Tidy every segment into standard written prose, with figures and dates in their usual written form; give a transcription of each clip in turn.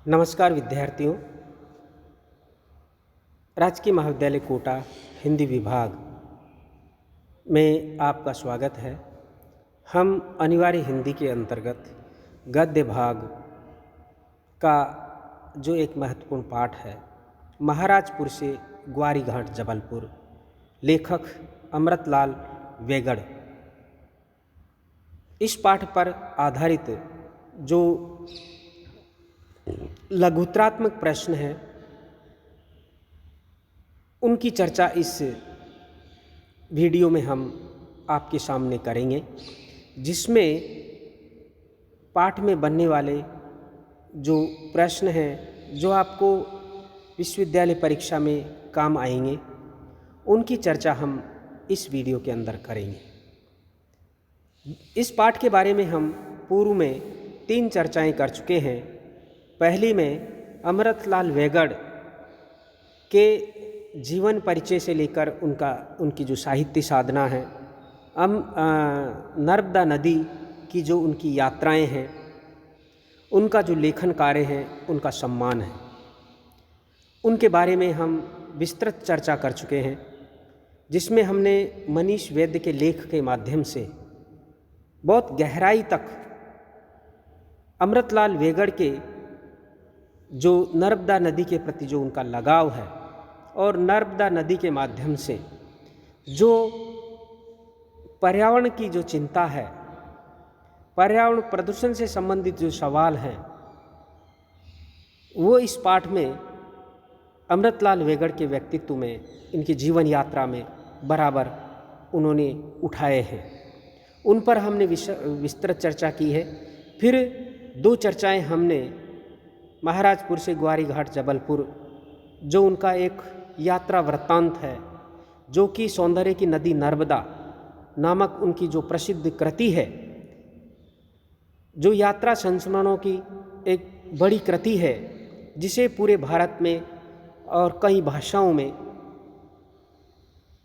नमस्कार विद्यार्थियों। राजकीय महाविद्यालय कोटा हिंदी विभाग में आपका स्वागत है। हम अनिवार्य हिंदी के अंतर्गत गद्य भाग का जो एक महत्वपूर्ण पाठ है, महाराजपुर से ग्वारी घाट जबलपुर, लेखक अमृतलाल वेगड़, इस पाठ पर आधारित जो लघुत्रात्मक प्रश्न है उनकी चर्चा इस वीडियो में हम आपके सामने करेंगे, जिसमें पाठ में बनने वाले जो प्रश्न हैं जो आपको विश्वविद्यालय परीक्षा में काम आएंगे, उनकी चर्चा हम इस वीडियो के अंदर करेंगे। इस पाठ के बारे में हम पूर्व में 3 चर्चाएं कर चुके हैं। पहली में अमृतलाल वेगड़ के जीवन परिचय से लेकर उनकी जो साहित्य साधना है, नर्मदा नदी की जो उनकी यात्राएं हैं, उनका जो लेखन कार्य है, उनका सम्मान है, उनके बारे में हम विस्तृत चर्चा कर चुके हैं, जिसमें हमने मनीष वैद्य के लेख के माध्यम से बहुत गहराई तक अमृतलाल वेगड़ के जो नर्मदा नदी के प्रति जो उनका लगाव है और नर्मदा नदी के माध्यम से जो पर्यावरण की जो चिंता है, पर्यावरण प्रदूषण से संबंधित जो सवाल हैं, वो इस पाठ में अमृतलाल वेगड़ के व्यक्तित्व में, इनकी जीवन यात्रा में बराबर उन्होंने उठाए हैं। उन पर हमने विस्तृत चर्चा की है। फिर 2 चर्चाएं हमने महाराजपुर से ग्वारी घाट जबलपुर, जो उनका एक यात्रा वृत्तांत है, जो कि सौंदर्य की नदी नर्मदा नामक उनकी जो प्रसिद्ध कृति है, जो यात्रा संस्मरणों की एक बड़ी कृति है, जिसे पूरे भारत में और कई भाषाओं में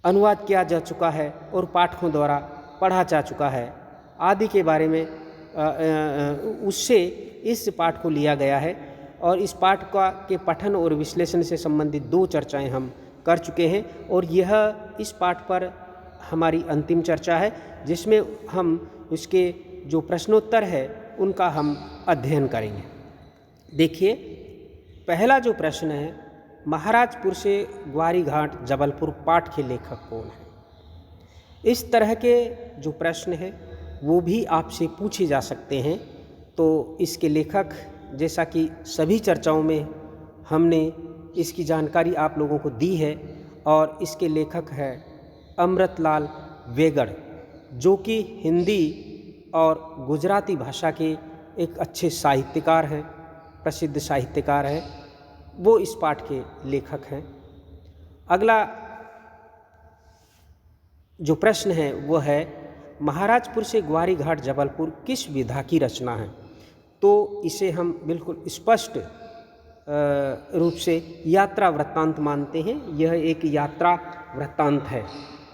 अनुवाद किया जा चुका है और पाठकों द्वारा पढ़ा जा चुका है, आदि के बारे में उससे इस पाठ को लिया गया है। और इस पाठ के पठन और विश्लेषण से संबंधित 2 चर्चाएं हम कर चुके हैं, और यह इस पाठ पर हमारी अंतिम चर्चा है, जिसमें हम उसके जो प्रश्नोत्तर है उनका हम अध्ययन करेंगे। देखिए, पहला जो प्रश्न है, महाराजपुर से ग्वारी घाट जबलपुर पाठ के लेखक कौन है? इस तरह के जो प्रश्न है वो भी आपसे पूछे जा सकते हैं। तो इसके लेखक, जैसा कि सभी चर्चाओं में हमने इसकी जानकारी आप लोगों को दी है, और इसके लेखक है अमृतलाल वेगड़, जो कि हिंदी और गुजराती भाषा के एक अच्छे साहित्यकार हैं, प्रसिद्ध साहित्यकार हैं। वो इस पाठ के लेखक हैं। अगला जो प्रश्न है वो है, महाराजपुर से ग्वारी घाट जबलपुर किस विधा की रचना है? तो इसे हम बिल्कुल स्पष्ट रूप से यात्रा वृत्तांत मानते हैं। यह एक यात्रा वृत्तांत है।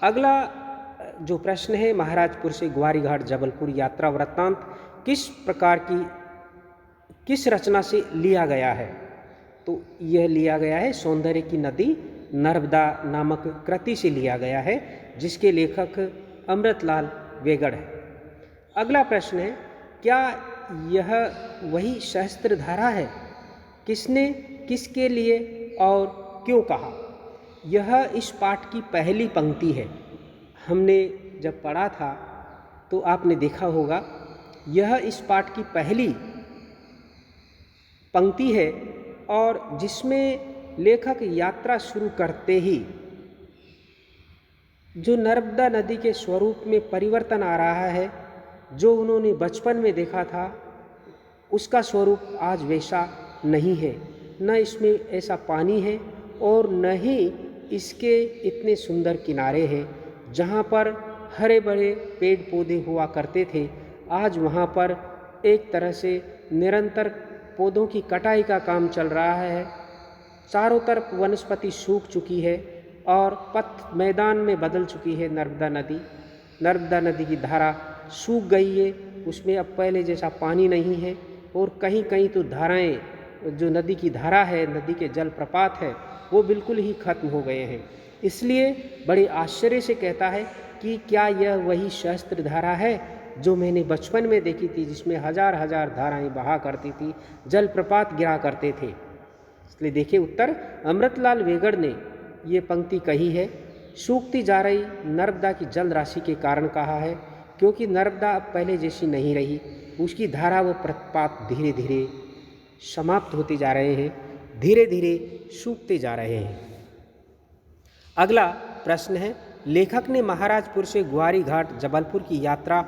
अगला जो प्रश्न है, महाराजपुर से ग्वारी घाट जबलपुर यात्रा वृत्तांत किस रचना से लिया गया है? तो यह लिया गया है सौंदर्य की नदी नर्मदा नामक कृति से लिया गया है, जिसके लेखक अमृतलाल वेगड़ है। अगला प्रश्न है, क्या यह वही सहस्त्रधारा है? किसने किसके लिए और क्यों कहा? यह इस पाठ की पहली पंक्ति है। हमने जब पढ़ा था तो आपने देखा होगा, यह इस पाठ की पहली पंक्ति है, और जिसमें लेखक यात्रा शुरू करते ही जो नर्मदा नदी के स्वरूप में परिवर्तन आ रहा है, जो उन्होंने बचपन में देखा था, उसका स्वरूप आज वैसा नहीं है। न इसमें ऐसा पानी है और न ही इसके इतने सुंदर किनारे हैं। जहाँ पर हरे भरे पेड़ पौधे हुआ करते थे, आज वहाँ पर एक तरह से निरंतर पौधों की कटाई का काम चल रहा है। चारों तरफ वनस्पति सूख चुकी है और पथ मैदान में बदल चुकी है। नर्मदा नदी की धारा सूख गई है, उसमें अब पहले जैसा पानी नहीं है, और कहीं कहीं तो धाराएं जो नदी की धारा है, नदी के जलप्रपात है, वो बिल्कुल ही खत्म हो गए हैं। इसलिए बड़े आश्चर्य से कहता है कि क्या यह वही सहस्त्र धारा है जो मैंने बचपन में देखी थी, जिसमें हजार हजार धाराएं बहा करती थी, जलप्रपात गिरा करते थे। इसलिए देखिए उत्तर अमृतलाल वेगड़ ने ये पंक्ति कही है, सूखती जा रही नर्मदा की जल राशि के कारण कहा है, क्योंकि नर्मदा अब पहले जैसी नहीं रही, उसकी धारा व प्रपात धीरे धीरे समाप्त होते जा रहे हैं, धीरे धीरे सूखते जा रहे हैं। अगला प्रश्न है, लेखक ने महाराजपुर से ग्वारी घाट जबलपुर की यात्रा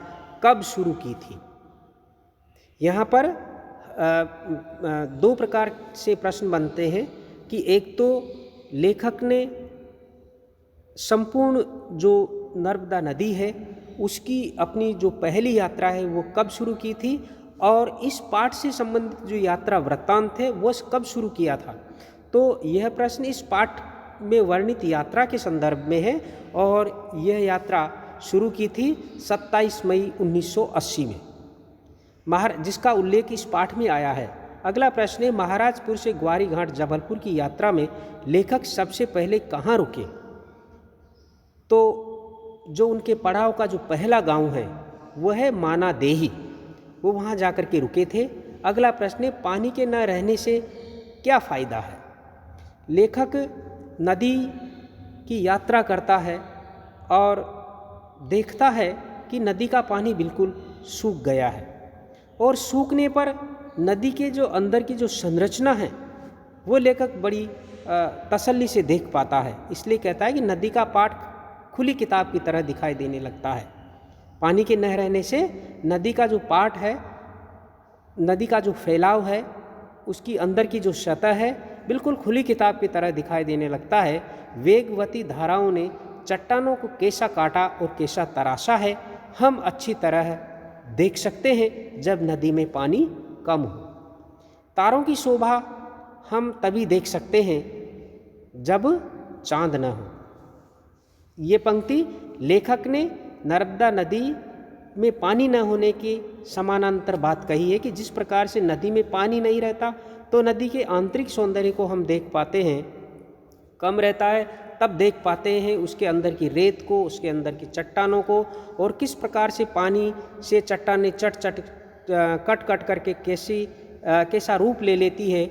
कब शुरू की थी? यहाँ पर दो प्रकार से प्रश्न बनते हैं कि एक तो लेखक ने संपूर्ण जो नर्मदा नदी है उसकी अपनी जो पहली यात्रा है वो कब शुरू की थी, और इस पाठ से संबंधित जो यात्रा वृत्तांत है वो कब शुरू किया था। तो यह प्रश्न इस पाठ में वर्णित यात्रा के संदर्भ में है और यह यात्रा शुरू की थी 27 मई 1980 में, जिसका उल्लेख इस पाठ में आया है। अगला प्रश्न है, महाराजपुर से ग्वारी घाट जबलपुर की यात्रा में लेखक सबसे पहले कहाँ रुके? तो जो उनके पड़ाव का जो पहला गांव है वो है मानादेही, वो वहाँ जाकर के रुके थे। अगला प्रश्न है, पानी के न रहने से क्या फ़ायदा है? लेखक नदी की यात्रा करता है और देखता है कि नदी का पानी बिल्कुल सूख गया है, और सूखने पर नदी के जो अंदर की जो संरचना है वो लेखक बड़ी तसल्ली से देख पाता है। इसलिए कहता है कि नदी का पाठ खुली किताब की तरह दिखाई देने लगता है। पानी के न रहने से नदी का जो पाठ है, नदी का जो फैलाव है, उसकी अंदर की जो सतह है बिल्कुल खुली किताब की तरह दिखाई देने लगता है। वेगवती धाराओं ने चट्टानों को कैसा काटा और कैसा तराशा है, हम अच्छी तरह देख सकते हैं जब नदी में पानी कम हो। तारों की शोभा हम तभी देख सकते हैं जब चांद न हो। ये पंक्ति लेखक ने नर्मदा नदी में पानी न होने की समानांतर बात कही है कि जिस प्रकार से नदी में पानी नहीं रहता तो नदी के आंतरिक सौंदर्य को हम देख पाते हैं, कम रहता है तब देख पाते हैं उसके अंदर की रेत को, उसके अंदर की चट्टानों को, और किस प्रकार से पानी से चट्टानें कट कट करके कैसा रूप ले लेती है,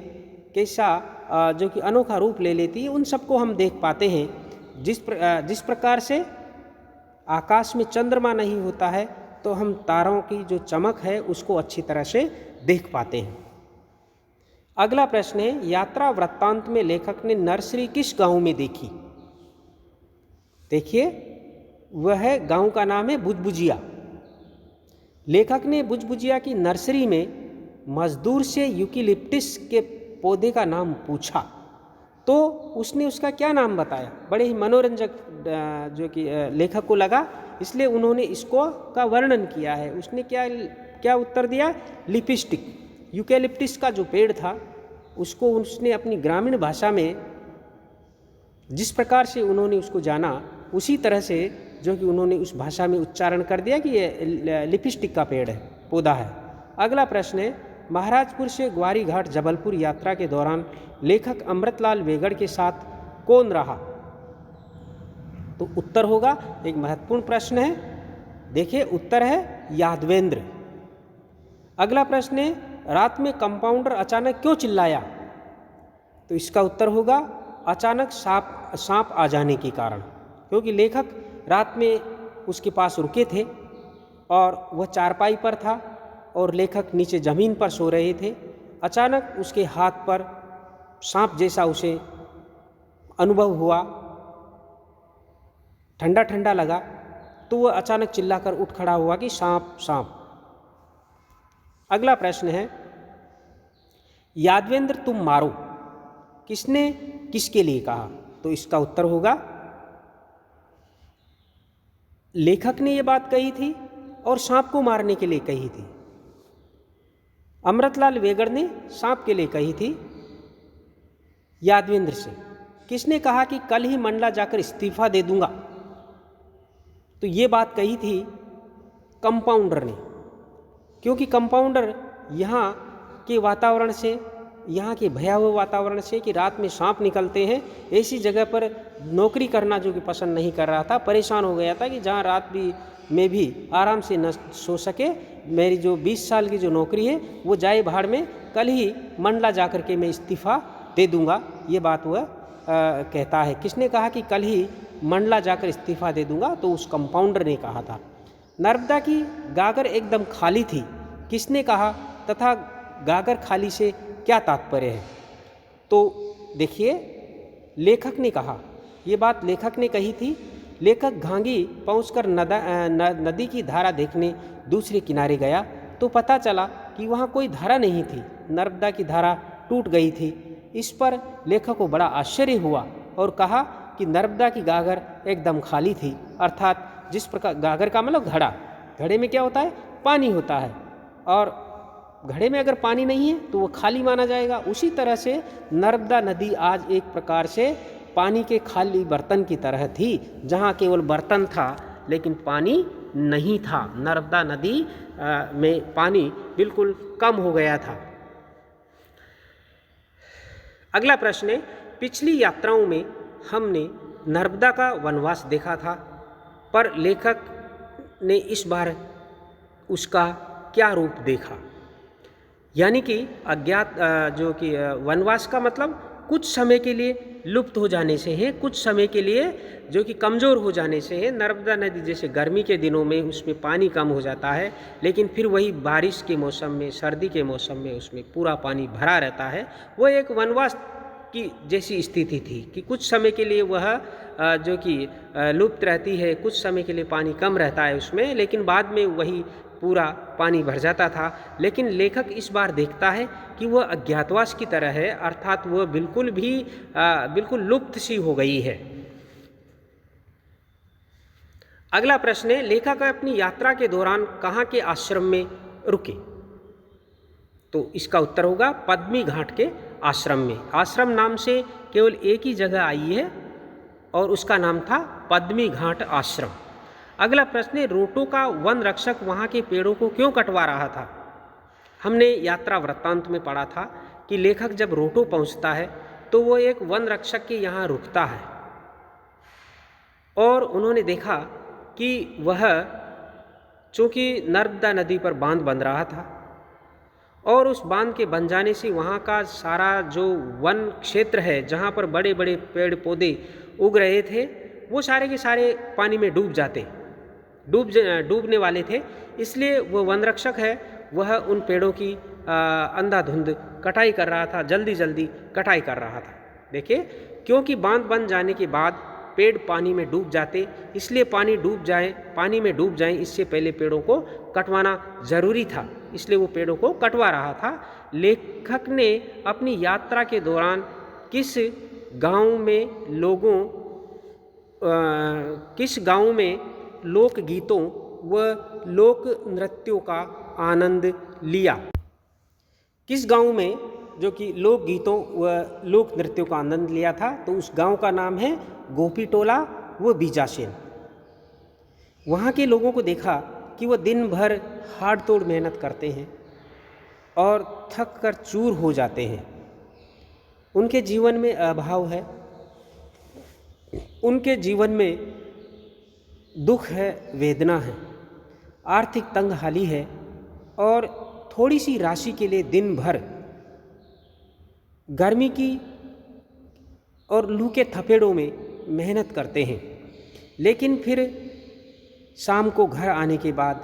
कैसा जो कि अनोखा रूप ले लेती है, उन सबको हम देख पाते हैं। जिस प्रकार से आकाश में चंद्रमा नहीं होता है तो हम तारों की जो चमक है उसको अच्छी तरह से देख पाते हैं। अगला प्रश्न है, यात्रा वृत्तांत में लेखक ने नर्सरी किस गांव में देखी? देखिए वह गांव का नाम है बुजबुजिया। लेखक ने बुजबुजिया की नर्सरी में मजदूर से यूकेलिप्टस के पौधे का नाम पूछा तो उसने उसका क्या नाम बताया। बड़े ही मनोरंजक जो कि लेखक को लगा, इसलिए उन्होंने इसको का वर्णन किया है। उसने क्या उत्तर दिया? लिपस्टिक। यूकेलिप्टस का जो पेड़ था उसको उसने अपनी ग्रामीण भाषा में जिस प्रकार से उन्होंने उसको जाना उसी तरह से जो कि उन्होंने उस भाषा में उच्चारण कर दिया कि ये लिपस्टिक का पेड़ है, पौधा है। अगला प्रश्न है, महाराजपुर से ग्वारी घाट जबलपुर यात्रा के दौरान लेखक अमृतलाल वेगड़ के साथ कौन रहा? तो उत्तर होगा, एक महत्वपूर्ण प्रश्न है, देखिए उत्तर है यादवेंद्र। अगला प्रश्न है, रात में कंपाउंडर अचानक क्यों चिल्लाया? तो इसका उत्तर होगा अचानक सांप आ जाने के कारण, क्योंकि लेखक रात में उसके पास रुके थे और वह चारपाई पर था और लेखक नीचे ज़मीन पर सो रहे थे। अचानक उसके हाथ पर सांप जैसा उसे अनुभव हुआ, ठंडा ठंडा लगा, तो वह अचानक चिल्लाकर उठ खड़ा हुआ कि सांप सांप। अगला प्रश्न है, यादवेंद्र तुम मारो किसने किसके लिए कहा? तो इसका उत्तर होगा लेखक ने यह बात कही थी और सांप को मारने के लिए कही थी। अमृतलाल वेगड़ ने सांप के लिए कही थी यादवेंद्र से। किसने कहा कि कल ही मंडला जाकर इस्तीफा दे दूंगा? तो ये बात कही थी कंपाउंडर ने, क्योंकि कंपाउंडर यहाँ के वातावरण से यहाँ के भयावह वातावरण से कि रात में सांप निकलते हैं, ऐसी जगह पर नौकरी करना जो कि पसंद नहीं कर रहा था, परेशान हो गया था कि जहाँ रात में भी आराम से न सो सके, मेरी जो 20 साल की जो नौकरी है वो जाए भाड़ में, कल ही मंडला जा कर के मैं इस्तीफ़ा दे दूँगा। ये बात वह कहता है। किसने कहा कि कल ही मंडला जाकर इस्तीफ़ा दे दूँगा? तो उस कंपाउंडर ने कहा था। नर्मदा की गागर एकदम खाली थी। किसने कहा तथा गागर खाली से क्या तात्पर्य है? तो देखिए, लेखक ने कहा, ये बात लेखक ने कही थी। लेखक घांगी पहुंचकर नदी की धारा देखने दूसरे किनारे गया तो पता चला कि वहाँ कोई धारा नहीं थी, नर्मदा की धारा टूट गई थी। इस पर लेखक को बड़ा आश्चर्य हुआ और कहा कि नर्मदा की गागर एकदम खाली थी, अर्थात जिस प्रकार गागर का मतलब घड़ा, घड़े में क्या होता है? पानी होता है, और घड़े में अगर पानी नहीं है तो वो खाली माना जाएगा। उसी तरह से नर्मदा नदी आज एक प्रकार से पानी के खाली बर्तन की तरह थी, जहाँ केवल बर्तन था लेकिन पानी नहीं था। नर्मदा नदी में पानी बिल्कुल कम हो गया था। अगला प्रश्न है, पिछली यात्राओं में हमने नर्मदा का वनवास देखा था, पर लेखक ने इस बार उसका क्या रूप देखा? यानी कि अज्ञात जो कि वनवास का मतलब कुछ समय के लिए लुप्त हो जाने से है, कुछ समय के लिए जो कि कमज़ोर हो जाने से है। नर्मदा नदी जैसे गर्मी के दिनों में उसमें पानी कम हो जाता है, लेकिन फिर वही बारिश के मौसम में, सर्दी के मौसम में उसमें पूरा पानी भरा रहता है। वो एक वनवास की जैसी स्थिति थी कि कुछ समय के लिए वह जो कि लुप्त रहती है, कुछ समय के लिए पानी कम रहता है उसमें, लेकिन बाद में वही पूरा पानी भर जाता था। लेकिन लेखक इस बार देखता है कि वह अज्ञातवास की तरह है, अर्थात वह बिल्कुल लुप्त सी हो गई है। अगला प्रश्न है, लेखक अपनी यात्रा के दौरान कहाँ के आश्रम में रुके? तो इसका उत्तर होगा पद्मी घाट के आश्रम में। आश्रम नाम से केवल एक ही जगह आई है और उसका नाम था पद्मी घाट आश्रम। अगला प्रश्न है, रोटो का वन रक्षक वहाँ के पेड़ों को क्यों कटवा रहा था? हमने यात्रा वृत्तांत में पढ़ा था कि लेखक जब रोटो पहुँचता है तो वो एक वन रक्षक के यहाँ रुकता है और उन्होंने देखा कि वह चूँकि नर्मदा नदी पर बांध बन रहा था और उस बांध के बन जाने से वहाँ का सारा जो वन क्षेत्र है, जहाँ पर बड़े बड़े पेड़ पौधे उग रहे थे, वो सारे के सारे पानी में डूबने वाले थे। इसलिए वो वन रक्षक है, वह उन पेड़ों की अंधाधुंध कटाई कर रहा था, जल्दी जल्दी कटाई कर रहा था। देखिए, क्योंकि बांध बन जाने के बाद पेड़ पानी में डूब जाते, इसलिए पानी में डूब जाएं इससे पहले पेड़ों को कटवाना ज़रूरी था, इसलिए वो पेड़ों को कटवा रहा था। लेखक ने अपनी यात्रा के दौरान किस गांव में लोकगीतों व लोक नृत्यों का आनंद लिया? किस गांव में जो कि लोकगीतों व लोक नृत्यों का आनंद लिया था? तो उस गांव का नाम है गोपीटोला व बीजासेन। वहाँ के लोगों को देखा कि वो दिन भर हाड़ तोड़ मेहनत करते हैं और थक कर चूर हो जाते हैं। उनके जीवन में अभाव है, उनके जीवन में दुख है, वेदना है, आर्थिक तंगहाली है और थोड़ी सी राशि के लिए दिन भर गर्मी की और लू के थपेड़ों में मेहनत करते हैं। लेकिन फिर शाम को घर आने के बाद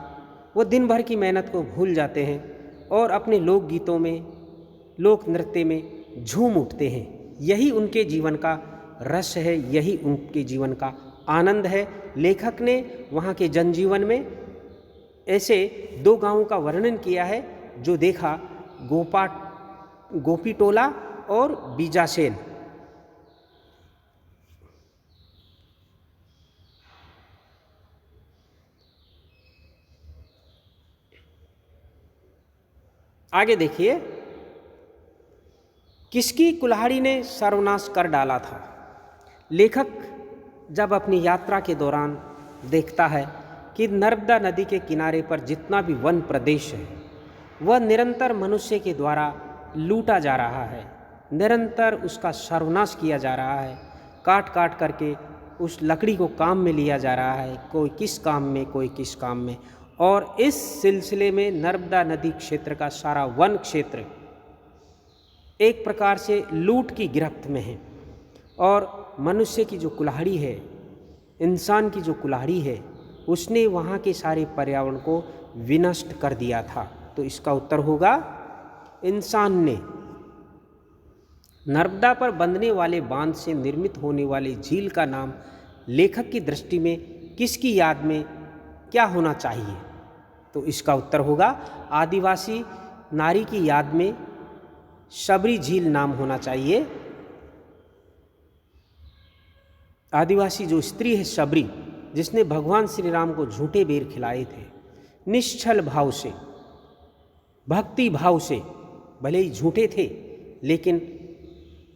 वो दिन भर की मेहनत को भूल जाते हैं और अपने लोकगीतों में, लोक नृत्य में झूम उठते हैं। यही उनके जीवन का रस है, यही उनके जीवन का आनंद है। लेखक ने वहाँ के जनजीवन में ऐसे दो गांवों का वर्णन किया है जो देखा, गोपीटोला और बीजासेन। आगे देखिए, किसकी कुल्हाड़ी ने सर्वनाश कर डाला था? लेखक जब अपनी यात्रा के दौरान देखता है कि नर्मदा नदी के किनारे पर जितना भी वन प्रदेश है वह निरंतर मनुष्य के द्वारा लूटा जा रहा है, निरंतर उसका सर्वनाश किया जा रहा है, काट काट करके उस लकड़ी को काम में लिया जा रहा है, कोई किस काम में, कोई किस काम में। और इस सिलसिले में नर्मदा नदी क्षेत्र का सारा वन क्षेत्र एक प्रकार से लूट की गिरफ्त में है। और मनुष्य की जो कुल्हाड़ी है, इंसान की जो कुल्हाड़ी है, उसने वहाँ के सारे पर्यावरण को विनष्ट कर दिया था। तो इसका उत्तर होगा इंसान ने। नर्मदा पर बंधने वाले बांध से निर्मित होने वाली झील का नाम लेखक की दृष्टि में किसकी याद में क्या होना चाहिए? तो इसका उत्तर होगा आदिवासी नारी की याद में शबरी झील नाम होना चाहिए। आदिवासी जो स्त्री है शबरी, जिसने भगवान श्री राम को झूठे बेर खिलाए थे, निश्चल भाव से, भक्ति भाव से, भले ही झूठे थे लेकिन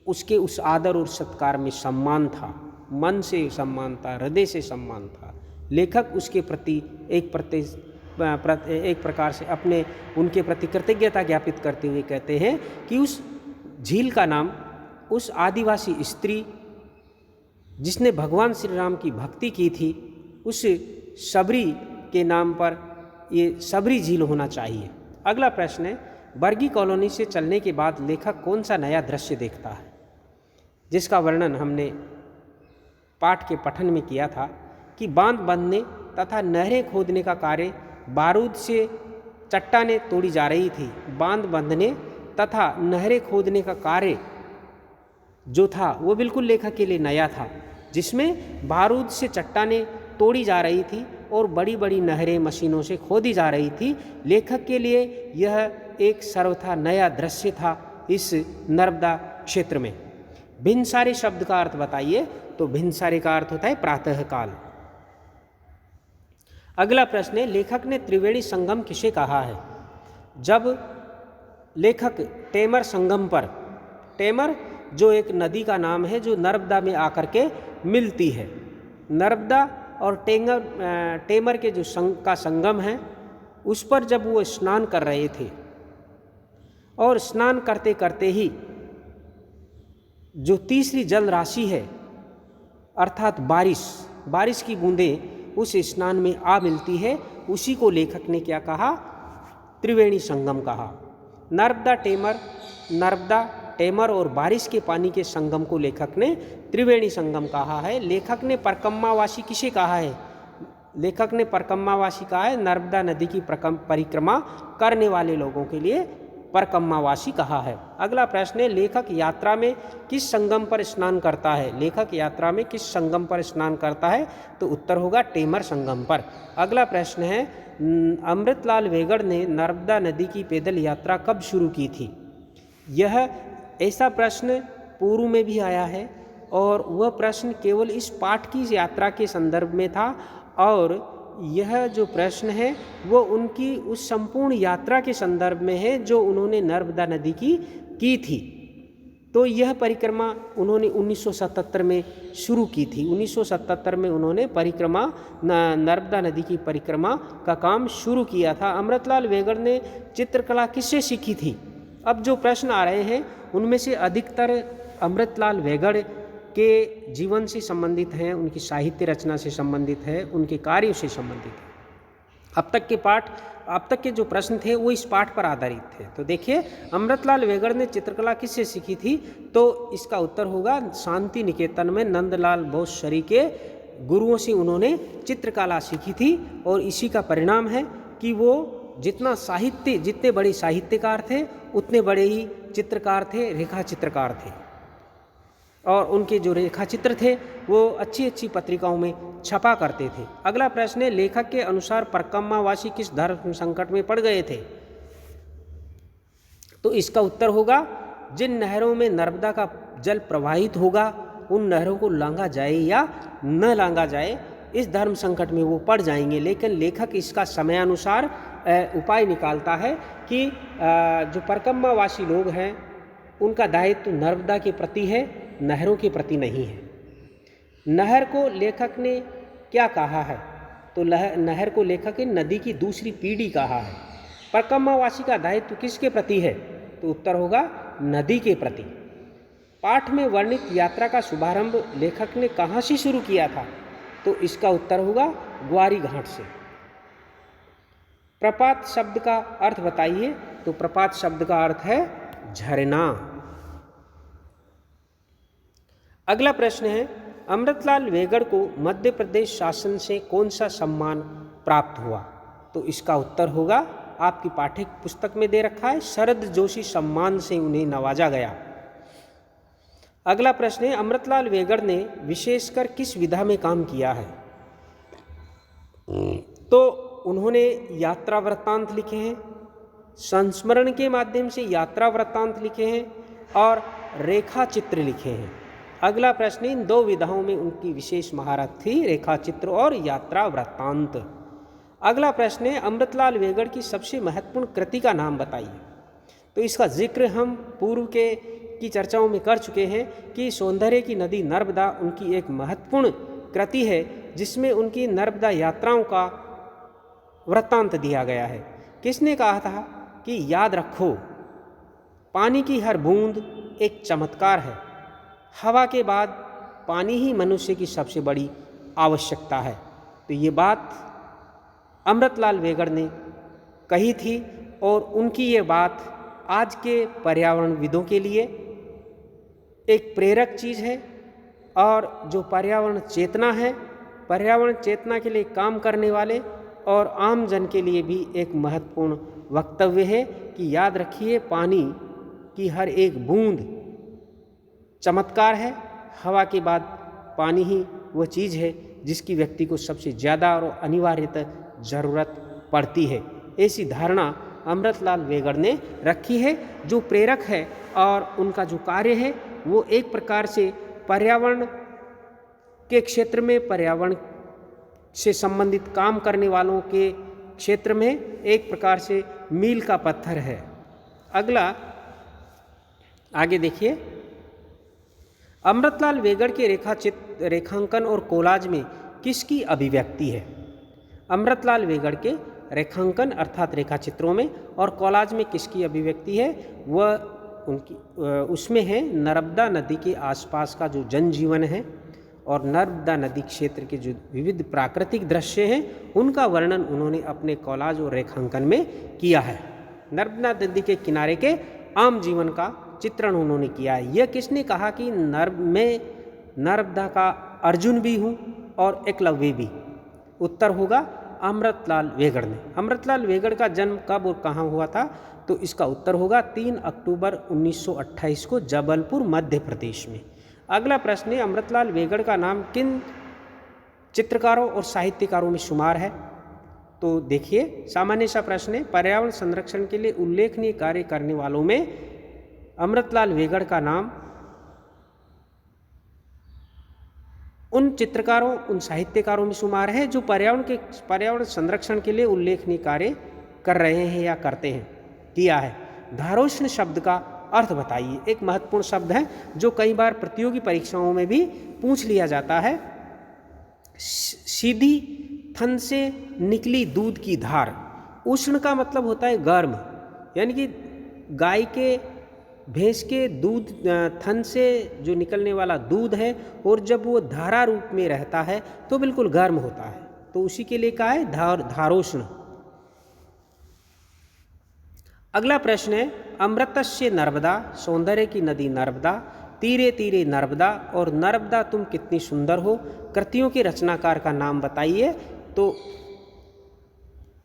उसके उस आदर और सत्कार में सम्मान था, मन से सम्मान था, हृदय से सम्मान था। लेखक उसके प्रति एक प्रकार से अपने उनके प्रति कृतज्ञता ज्ञापित करते हुए कहते हैं कि उस झील का नाम उस आदिवासी स्त्री जिसने भगवान श्री राम की भक्ति की थी, उस शबरी के नाम पर ये शबरी झील होना चाहिए। अगला प्रश्न है, बर्गी कॉलोनी से चलने के बाद लेखक कौन सा नया दृश्य देखता है? जिसका वर्णन हमने पाठ के पठन में किया था कि बांध बांधने तथा नहरें खोदने का कार्य बारूद से चट्टानें तोड़ी जा रही थी। बांध बांधने तथा नहरें खोदने का कार्य जो था वो बिल्कुल लेखक के लिए नया था, जिसमें बारूद से चट्टानें तोड़ी जा रही थी और बड़ी बड़ी नहरें मशीनों से खोदी जा रही थी। लेखक के लिए यह एक सर्वथा नया दृश्य था इस नर्मदा क्षेत्र में। भिनसारे शब्द का अर्थ बताइए। तो भिनसारे का अर्थ होता है प्रातःकाल। अगला प्रश्न है, लेखक ने त्रिवेणी संगम किसे कहा है? जब लेखक टेमर संगम पर, टेमर जो एक नदी का नाम है जो नर्मदा में आकर के मिलती है, नर्मदा और टेमर के जो संगम है उस पर जब वो स्नान कर रहे थे और स्नान करते करते ही जो तीसरी जल राशि है अर्थात बारिश की बूंदें उस स्नान में आ मिलती है, उसी को लेखक ने क्या कहा? त्रिवेणी संगम कहा। नर्मदा टेमर और बारिश के पानी के संगम को लेखक ने त्रिवेणी संगम कहा है। लेखक ने परकम्मावासी किसे कहा है? लेखक ने परकम्मावासी कहा है नर्मदा नदी की परिक्रमा करने वाले लोगों के लिए परकम्मावासी कहा है। अगला प्रश्न है, लेखक यात्रा में किस संगम पर स्नान करता है? लेखक यात्रा में किस संगम पर स्नान करता है? तो उत्तर होगा टेमर संगम पर। अगला प्रश्न है, अमृतलाल वेगड़ ने नर्मदा नदी की पैदल यात्रा कब शुरू की थी? यह ऐसा प्रश्न पूर्व में भी आया है और वह प्रश्न केवल इस पाठ की यात्रा के संदर्भ में था और यह जो प्रश्न है वो उनकी उस संपूर्ण यात्रा के संदर्भ में है जो उन्होंने नर्मदा नदी की थी। तो यह परिक्रमा उन्होंने 1977 में शुरू की थी। 1977 में उन्होंने नर्मदा नदी की परिक्रमा का काम शुरू किया था। अमृतलाल वेगड़ ने चित्रकला किससे सीखी थी? अब जो प्रश्न आ रहे हैं उनमें से अधिकतर अमृतलाल वेगड़ के जीवन से संबंधित हैं, उनकी साहित्य रचना से संबंधित है, उनके कार्यों से संबंधित है। अब तक के जो प्रश्न थे वो इस पाठ पर आधारित थे। तो देखिए, अमृतलाल वेगड़ ने चित्रकला किससे सीखी थी? तो इसका उत्तर होगा शांति निकेतन में नंदलाल बोसरी के गुरुओं से उन्होंने चित्रकला सीखी थी और इसी का परिणाम है कि वो जितने बड़े साहित्यकार थे उतने बड़े ही चित्रकार थे, रेखा चित्रकार थे और उनके जो रेखा चित्र थे वो अच्छी अच्छी पत्रिकाओं में छपा करते थे। अगला प्रश्न है, लेखक के अनुसार परकम्मावासी किस धर्म संकट में पड़ गए थे? तो इसका उत्तर होगा जिन नहरों में नर्मदा का जल प्रवाहित होगा उन नहरों को लांघा जाए या न लांघा जाए, इस धर्म संकट में वो पड़ जाएंगे। लेकिन लेखक इसका समयानुसार उपाय निकालता है कि जो परकम्मावासी लोग हैं उनका दायित्व नर्मदा के प्रति है, नहरों के प्रति नहीं है। नहर को लेखक ने क्या कहा है? तो नहर को लेखक ने नदी की दूसरी पीढ़ी कहा है। परकम्मावासी का दायित्व किसके प्रति है? तो उत्तर होगा नदी के प्रति। पाठ में वर्णित यात्रा का शुभारंभ लेखक ने कहाँ से शुरू किया था? तो इसका उत्तर होगा ग्वारी घाट से। प्रपात शब्द का अर्थ बताइए। तो प्रपात शब्द का अर्थ है झरना। अगला प्रश्न है, अमृतलाल वेगड़ को मध्य प्रदेश शासन से कौन सा सम्मान प्राप्त हुआ? तो इसका उत्तर होगा, आपकी पाठ्य पुस्तक में दे रखा है, शरद जोशी सम्मान से उन्हें नवाजा गया। अगला प्रश्न है, अमृतलाल वेगड़ ने विशेषकर किस विधा में काम किया है? तो उन्होंने यात्रा वृत्तांत लिखे हैं, संस्मरण के माध्यम से यात्रा वृत्तांत लिखे हैं और रेखा चित्र लिखे हैं। अगला प्रश्न, इन दो विधाओं में उनकी विशेष महारत थी, रेखा चित्र और यात्रा वृत्तांत। अगला प्रश्न है, अमृतलाल वेगड़ की सबसे महत्वपूर्ण कृति का नाम बताइए। तो इसका जिक्र हम पूर्व की चर्चाओं में कर चुके हैं कि सौंदर्य की नदी नर्मदा उनकी एक महत्वपूर्ण कृति है, जिसमें उनकी नर्मदा यात्राओं का वृत्तांत दिया गया है। किसने कहा था कि याद रखो, पानी की हर बूंद एक चमत्कार है, हवा के बाद पानी ही मनुष्य की सबसे बड़ी आवश्यकता है। तो ये बात अमृतलाल वेगड़ ने कही थी और उनकी ये बात आज के पर्यावरणविदों के लिए एक प्रेरक चीज़ है और जो पर्यावरण चेतना है, पर्यावरण चेतना के लिए काम करने वाले और आम जन के लिए भी एक महत्वपूर्ण वक्तव्य है कि याद रखिए, पानी की हर एक बूंद चमत्कार है, हवा के बाद पानी ही वो चीज़ है जिसकी व्यक्ति को सबसे ज़्यादा और अनिवार्यतः ज़रूरत पड़ती है। ऐसी धारणा अमृतलाल वेगड़ ने रखी है, जो प्रेरक है और उनका जो कार्य है वो एक प्रकार से पर्यावरण के क्षेत्र में, पर्यावरण से संबंधित काम करने वालों के क्षेत्र में एक प्रकार से मील का पत्थर है। अगला आगे देखिए, अमृतलाल वेगड़ के रेखांकन और कोलाज में किसकी अभिव्यक्ति है? अमृतलाल वेगड़ के रेखांकन अर्थात रेखा चित्रों में और कोलाज में किसकी अभिव्यक्ति है? वह उनकी उसमें है नर्मदा नदी के आसपास का जो जनजीवन है और नर्मदा नदी क्षेत्र के जो विविध प्राकृतिक दृश्य हैं उनका वर्णन उन्होंने अपने कोलाज और रेखांकन में किया है। नर्मदा नदी के किनारे के आम जीवन का चित्रण उन्होंने किया है। यह किसने कहा कि मैं नर्मदा का अर्जुन भी हूँ और एकलव्य भी? उत्तर होगा अमृतलाल वेगड़ ने। अमृतलाल वेगड़ का जन्म कब और कहाँ हुआ था? तो इसका उत्तर होगा 3 अक्टूबर 1928 को जबलपुर मध्य प्रदेश में। अगला प्रश्न है, अमृतलाल वेगड़ का नाम किन चित्रकारों और साहित्यकारों में शुमार है? तो देखिए, सामान्य सा प्रश्न है, पर्यावरण संरक्षण के लिए उल्लेखनीय कार्य करने वालों में अमृतलाल वेगड़ का नाम उन चित्रकारों, उन साहित्यकारों में शुमार है जो पर्यावरण संरक्षण के लिए उल्लेखनीय कार्य कर रहे हैं या करते हैं, किया है। धारोष्ण शब्द का अर्थ बताइए। एक महत्वपूर्ण शब्द है जो कई बार प्रतियोगी परीक्षाओं में भी पूछ लिया जाता है। सीधी थन से निकली दूध की धार। उष्ण का मतलब होता है गर्म, यानी कि गाय के, भैंस के दूध थन से जो निकलने वाला दूध है और जब वो धारा रूप में रहता है तो बिल्कुल गर्म होता है, तो उसी के लिए कहा है धारोष्ण। अगला प्रश्न है, अमृतस्य नर्मदा, सौंदर्य की नदी नर्मदा, तीरे तीरे नर्मदा और नर्मदा तुम कितनी सुंदर हो, कृतियों के रचनाकार का नाम बताइए। तो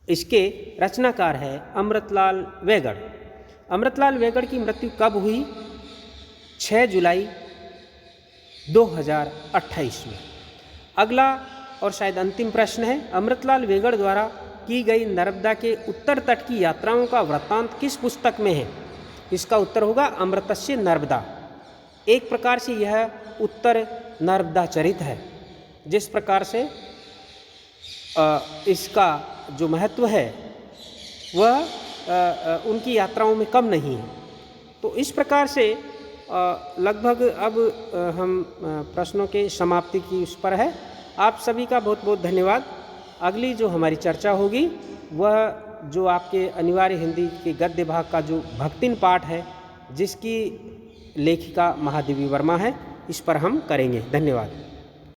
इसके रचनाकार है अमृतलाल वेगड़। अमृतलाल वेगड़ की मृत्यु कब हुई? 6 जुलाई 2028 में। अगला और शायद अंतिम प्रश्न है, अमृतलाल वेगड़ द्वारा की गई नर्मदा के उत्तर तट की यात्राओं का वृत्तांत किस पुस्तक में है? इसका उत्तर होगा अमृतस्य नर्मदा। एक प्रकार से यह उत्तर नर्मदा चरित है। जिस प्रकार से इसका जो महत्व है वह उनकी यात्राओं में कम नहीं है। तो इस प्रकार से लगभग अब हम प्रश्नों के समाप्ति की उस पर है। आप सभी का बहुत बहुत धन्यवाद। अगली जो हमारी चर्चा होगी वह जो आपके अनिवार्य हिंदी के गद्य भाग का जो भक्तिन पाठ है, जिसकी लेखिका महादेवी वर्मा है, इस पर हम करेंगे। धन्यवाद।